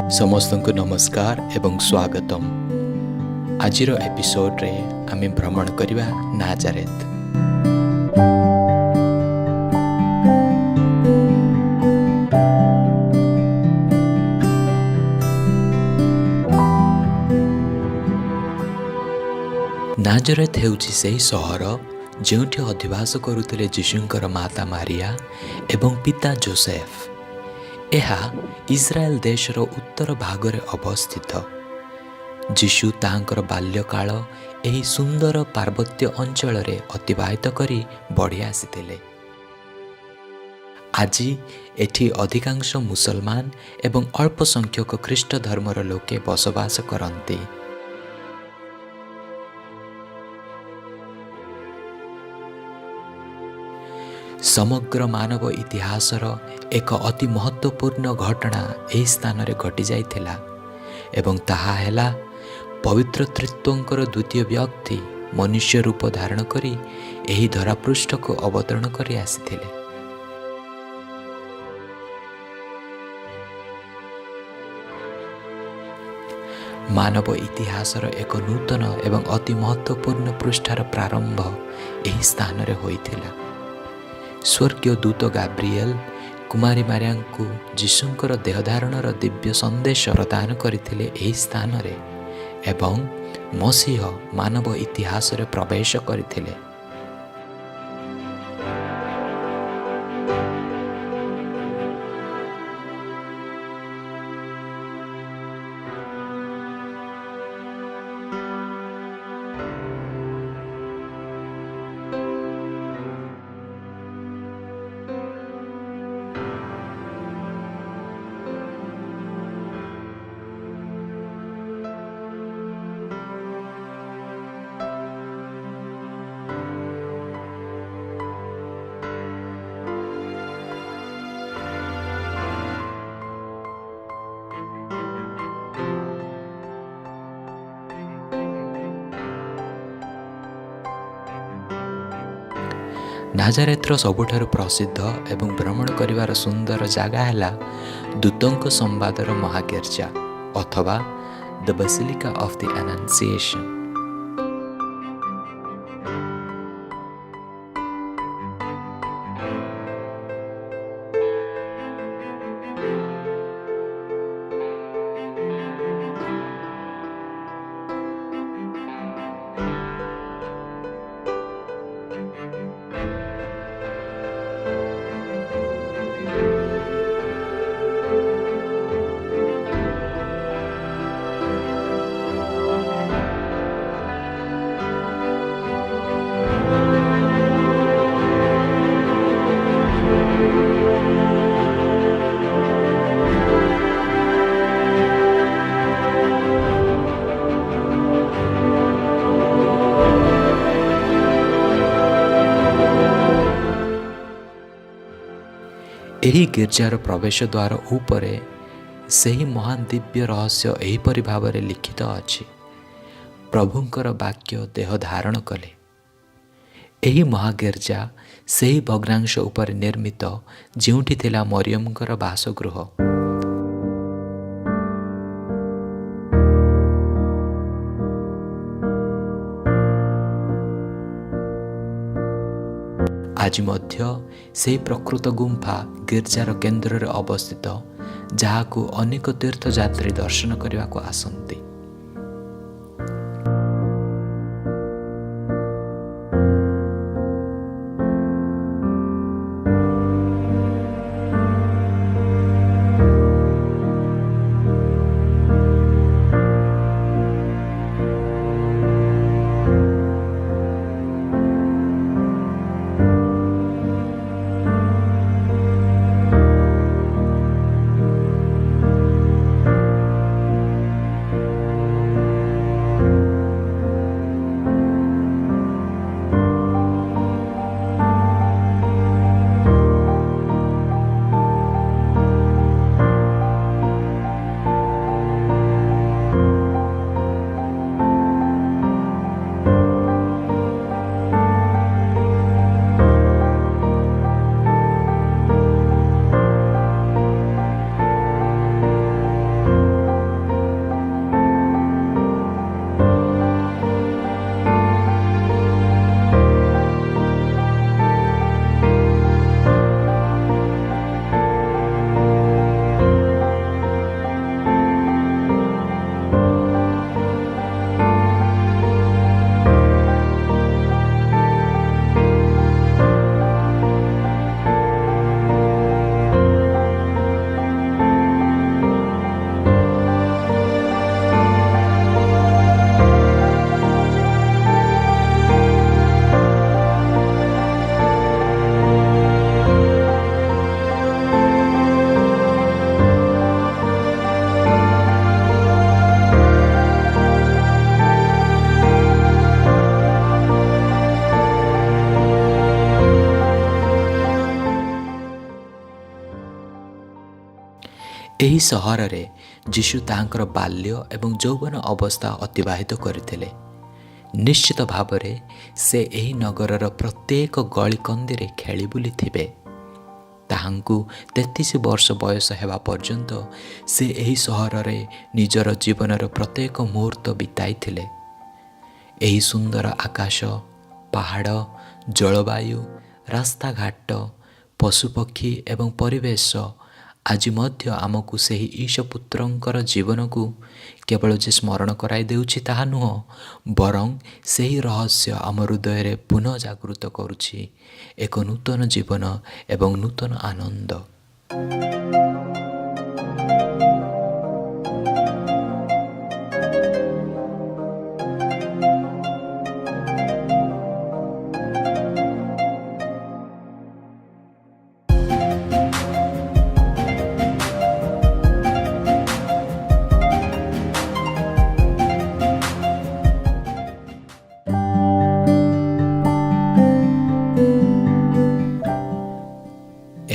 ସମସ୍ତଙ୍କୁ ନମସ୍କାର ଏବଂ ସ୍ୱାଗତମ। ଆଜିର ଏପିସୋଡରେ ଆମେ ଭ୍ରମଣ କରିବା ନାଜାରେଥ। ନାଜାରେଥ ହେଉଛି ସେହି ସହର ଯେଉଁଠି ଅଧିବାସ କରୁଥିଲେ ଯୀଶୁଙ୍କର ମାତା ମାରିଆ ଏବଂ ପିତା ଯୋସେଫ। ଏହା ଇସ୍ରାଏଲ ଦେଶର ଉତ୍ତର ଭାଗରେ ଅବସ୍ଥିତ। ଯୀଶୁ ତାହାଙ୍କର ବାଲ୍ୟକାଳ ଏହି ସୁନ୍ଦର ପାର୍ବତ୍ୟ ଅଞ୍ଚଳରେ ଅତିବାହିତ କରି ବଢ଼ି ଆସିଥିଲେ। ଆଜି ଏଠି ଅଧିକାଂଶ ମୁସଲମାନ ଏବଂ ଅଳ୍ପ ସଂଖ୍ୟକ ଖ୍ରୀଷ୍ଟ ଧର୍ମର ଲୋକେ ବସବାସ କରନ୍ତି। ସମଗ୍ର ମାନବ ଇତିହାସର ଏକ ଅତି ମହତ୍ତ୍ୱପୂର୍ଣ୍ଣ ଘଟଣା ଏହି ସ୍ଥାନରେ ଘଟିଯାଇଥିଲା ଏବଂ ତାହା ହେଲା ପବିତ୍ର ତ୍ରିତ୍ୱଙ୍କର ଦ୍ୱିତୀୟ ବ୍ୟକ୍ତି ମନୁଷ୍ୟ ରୂପ ଧାରଣ କରି ଏହି ଧରାପୃଷ୍ଠକୁ ଅବତରଣ କରି ଆସିଥିଲେ। ମାନବ ଇତିହାସର ଏକ ନୂତନ ଏବଂ ଅତି ମହତ୍ତ୍ୱପୂର୍ଣ୍ଣ ପୃଷ୍ଠାର ପ୍ରାରମ୍ଭ ଏହି ସ୍ଥାନରେ ହୋଇଥିଲା। ସ୍ୱର୍ଗୀୟ ଦୂତ ଗାବ୍ରିଏଲ କୁମାରୀ ମାରିଆଙ୍କୁ ଯୀଶୁଙ୍କର ଦେହଧାରଣର ଦିବ୍ୟ ସନ୍ଦେଶ ପ୍ରଦାନ କରିଥିଲେ ଏହି ସ୍ଥାନରେ ଏବଂ ମସିହ ମାନବ ଇତିହାସରେ ପ୍ରବେଶ କରିଥିଲେ। ନାଜାରେଥର ସବୁଠାରୁ ପ୍ରସିଦ୍ଧ ଏବଂ ଭ୍ରମଣ କରିବାର ସୁନ୍ଦର ଜାଗା ହେଲା ଦୂତଙ୍କ ସମ୍ବାଦର ମହାଗିର୍ଜା ଅଥବା ଦ ବାସିଲିକା ଅଫ୍ ଦି ଆନାନ୍ସିଏସନ୍। ଏହି ଗିର୍ଜାର ପ୍ରବେଶ ଦ୍ୱାର ଉପରେ ସେହି ମହାନ ଦିବ୍ୟ ରହସ୍ୟ ଏହିପରି ଭାବରେ ଲିଖିତ ଅଛି। ପ୍ରଭୁଙ୍କର ବାକ୍ୟ ଦେହ ଧାରଣ କଲେ। ଏହି ମହାଗିର୍ଜା ସେହି ଭଗ୍ନାଂଶ ଉପରେ ନିର୍ମିତ ଯେଉଁଠି ଥିଲା ମରିୟମଙ୍କର ବାସଗୃହ। ଆଜି ମଧ୍ୟ ସେହି ପ୍ରକୃତ ଗୁମ୍ଫା ଗିର୍ଜାର କେନ୍ଦ୍ରରେ ଅବସ୍ଥିତ, ଯାହାକୁ ଅନେକ ତୀର୍ଥଯାତ୍ରୀ ଦର୍ଶନ କରିବାକୁ ଆସନ୍ତି। ଏହି ସହରରେ ଯୀଶୁ ତାଙ୍କର ବାଲ୍ୟ ଏବଂ ଯୌବନ ଅବସ୍ଥା ଅତିବାହିତ କରିଥିଲେ। ନିଶ୍ଚିତ ଭାବରେ ସେ ଏହି ନଗରର ପ୍ରତ୍ୟେକ ଗଳିକନ୍ଦିରେ ଖେଳି ବୁଲିଥିବେ। ତାହାଙ୍କୁ 33 ବର୍ଷ ବୟସ ହେବା ପର୍ଯ୍ୟନ୍ତ ସେ ଏହି ସହରରେ ନିଜର ଜୀବନର ପ୍ରତ୍ୟେକ ମୁହୂର୍ତ୍ତ ବିତାଇଥିଲେ। ଏହି ସୁନ୍ଦର ଆକାଶ, ପାହାଡ଼, ଜଳବାୟୁ, ରାସ୍ତାଘାଟ, ପଶୁପକ୍ଷୀ ଏବଂ ପରିବେଶ ଆଜି ମଧ୍ୟ ଆମକୁ ସେହି ଈଶପୁତ୍ରଙ୍କର ଜୀବନକୁ କେବଳ ଯେ ସ୍ମରଣ କରାଇ ଦେଉଛି ତାହା ନୁହଁ, ବରଂ ସେହି ରହସ୍ୟ ଆମ ହୃଦୟରେ ପୁନଃ ଜାଗୃତ କରୁଛି ଏକ ନୂତନ ଜୀବନ ଏବଂ ନୂତନ ଆନନ୍ଦ।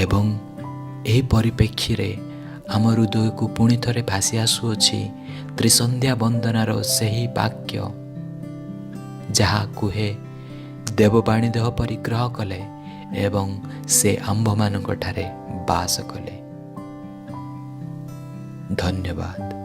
ଏବଂ ଏହି ପରିପ୍ରେକ୍ଷୀରେ ଆମ ହୃଦୟକୁ ପୁଣି ଥରେ ଭାସି ଆସୁଅଛି ତ୍ରିସନ୍ଧ୍ୟା ବନ୍ଦନାର ସେହି ବାକ୍ୟ, ଯାହା କୁହେ, ଦେବବାଣୀ ଦେହ ପରିଗ୍ରହ କଲେ ଏବଂ ସେ ଆମ୍ଭମାନଙ୍କଠାରେ ବାସ କଲେ। ଧନ୍ୟବାଦ।